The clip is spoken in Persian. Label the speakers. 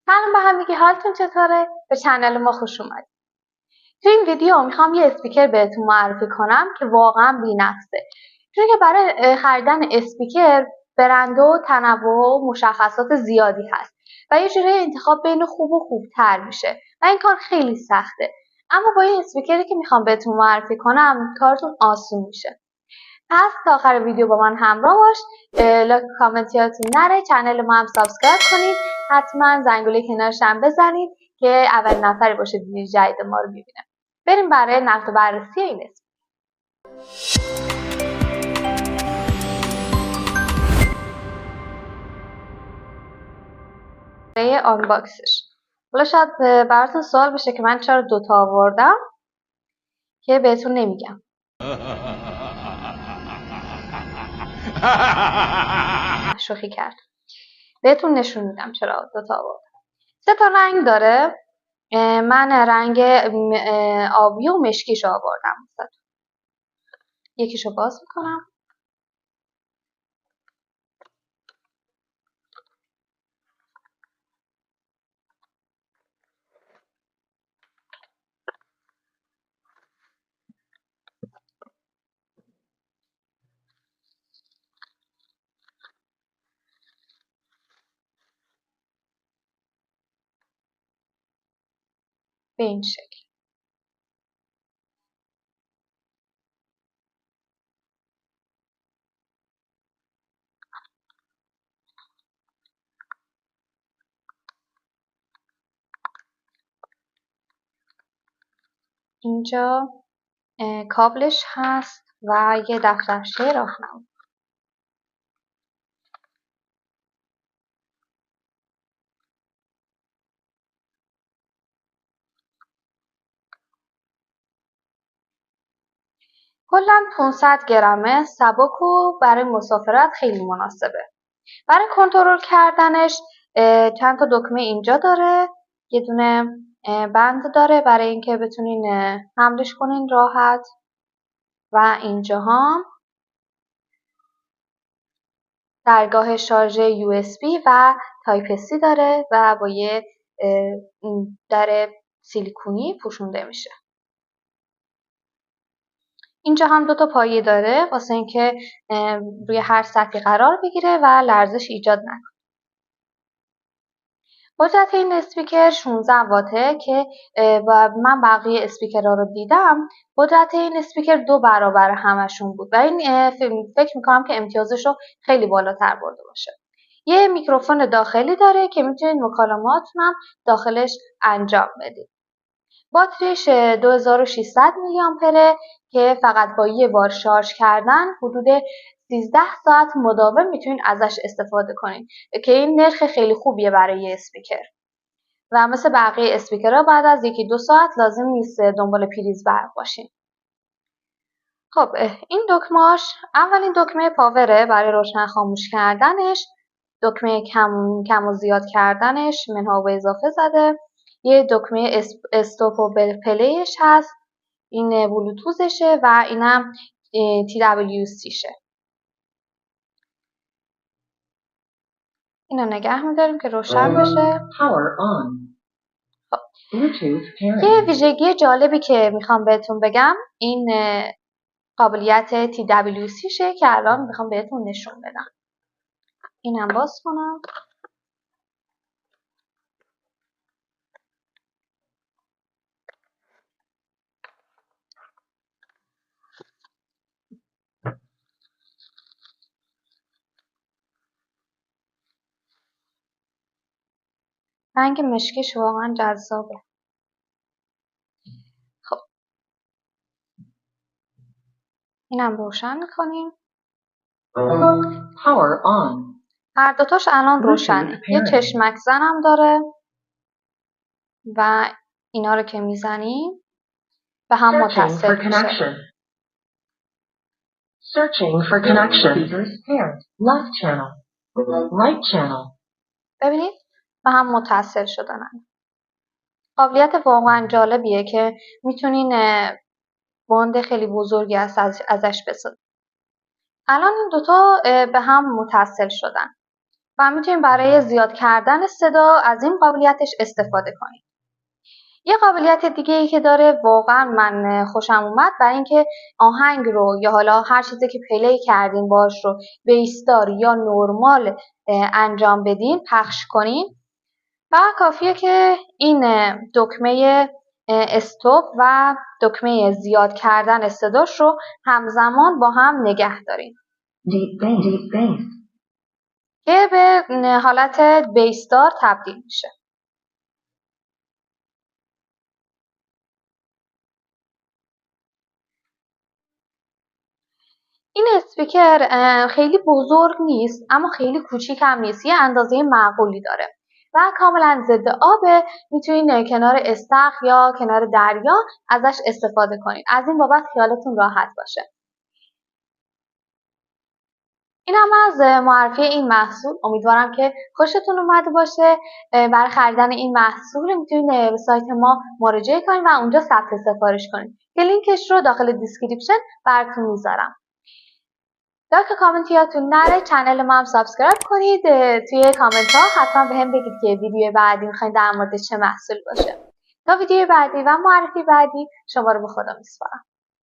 Speaker 1: سلام به همگی، حالتون چطوره؟ به چنل ما خوش اومدید. تو این ویدیو میخوام یه اسپیکر بهتون معرفی کنم که واقعا بی‌نقصه. چون که برای خریدن اسپیکر برند و تنوع و مشخصات زیادی هست و یه جوری انتخاب بین خوب و خوبتر میشه و این کار خیلی سخته. اما با این اسپیکری که میخوام بهتون معرفی کنم کارتون آسون میشه. پس تا آخر ویدیو با من همراه باش. لایک و کامنت یادتون نره، چنل ما هم سابسکرایب کنید، حتما زنگوله کنارش هم بزنید که اول نفری باشه ویدیو جدید ما رو ببینه. بریم برای نقد و بررسی این اسم. برای آنباکسش حالا شاید براتون سوال بشه که من چرا دوتا آوردم که بهتون نمیگم. شوخی کرد، بهتون نشون میدم چرا دوتا آوردم. 3 تا رنگ داره. من رنگ آبی و مشکیشو آوردم. یکیشو باز میکنم. به این شکل. اینجا کابلش هست و یه دفترچه راهنمایی. کلا 500 گرمه، سبک و برای مسافرت خیلی مناسبه. برای کنترل کردنش چند تا دکمه اینجا داره، یه دونه بند داره برای اینکه بتونین حملش کنین راحت و اینجا هم درگاه شارژ USB و تایپ C داره و با یه در سیلیکونی پوشونده میشه. اینجا هم 2 تا پایه داره واسه اینکه روی هر سطحی قرار بگیره و لرزش ایجاد نکنه. قدرت این اسپیکر 16 واته که من بقیه اسپیکرها رو دیدم. قدرت این اسپیکر 2 برابر همشون بود و این فکر میکنم که امتیازش رو خیلی بالاتر برده باشه. یه میکروفون داخلی داره که میتونید مکالماتتون هم داخلش انجام بدید. باتریش 2600 میلی آمپره که فقط با یه بار شارژ کردن حدود 13 ساعت مداوم میتونید ازش استفاده کنید که این نرخ خیلی خوبیه برای یه اسپیکر و مثل بقیه اسپیکرها بعد از 1-2 ساعت لازم نیست دنبال پریز برق باشین. خب این دکمه‌اش، اولین دکمه پاوره برای روشن خاموش کردنش، دکمه کم و زیاد کردنش منها و اضافه زده، یه دکمه استاپ و پلیش هست، این بلوتوزشه و اینم TWC شه. اینو نگه می‌داریم که روشن بشه. خب. یه ویژگی جالبی که میخوام بهتون بگم این قابلیت TWC شه که الان میخوام بهتون نشون بدم. اینم باز کنم. رنگ مشکیش واقعا جذابه. خب اینم روشن میکنیم. هر دوتاش الان روشنه. یه چشمک زنم داره و اینا رو که میزنیم به هم متصل میشه. ببینید به هم متصل شدن. قابلیت واقعا جالبیه که میتونین باند خیلی بزرگی ازش بسازید. الان این دوتا به هم متصل شدن. و میتونیم برای زیاد کردن صدا از این قابلیتش استفاده کنیم. یه قابلیت دیگه ای که داره واقعا من خوشم اومد برای اینکه آهنگ رو یا حالا هر چیزی که پلی کردیم باش رو بیسدار یا نرمال انجام بدیم، پخش کنیم. فقط کافیه که این دکمه استوب و دکمه زیاد کردن صداش رو همزمان با هم نگه داریم که به حالت بیسدار تبدیل میشه. این اسپیکر خیلی بزرگ نیست اما خیلی کوچیک هم نیست، یه اندازه معقولی داره و کاملا ضد آبه. میتونین کنار استخر یا کنار دریا ازش استفاده کنید. از این بابت خیالتون راحت باشه. این هم از معرفی این محصول. امیدوارم که خوشتون اومده باشه. برای خریدن این محصول میتونید به سایت ما مراجعه کنید و اونجا ثبت سفارش کنید که لینکش رو داخل دیسکریپشن براتون میذارم. لایک و کامنت یادتون نره. چنل ما هم سابسکرایب کنید. توی کامنت ها حتما بهم بگید که ویدیو بعدی میخواین در مورد چه محصول باشه. تا ویدیو بعدی و معرفی بعدی شما رو به خدا میسپارم.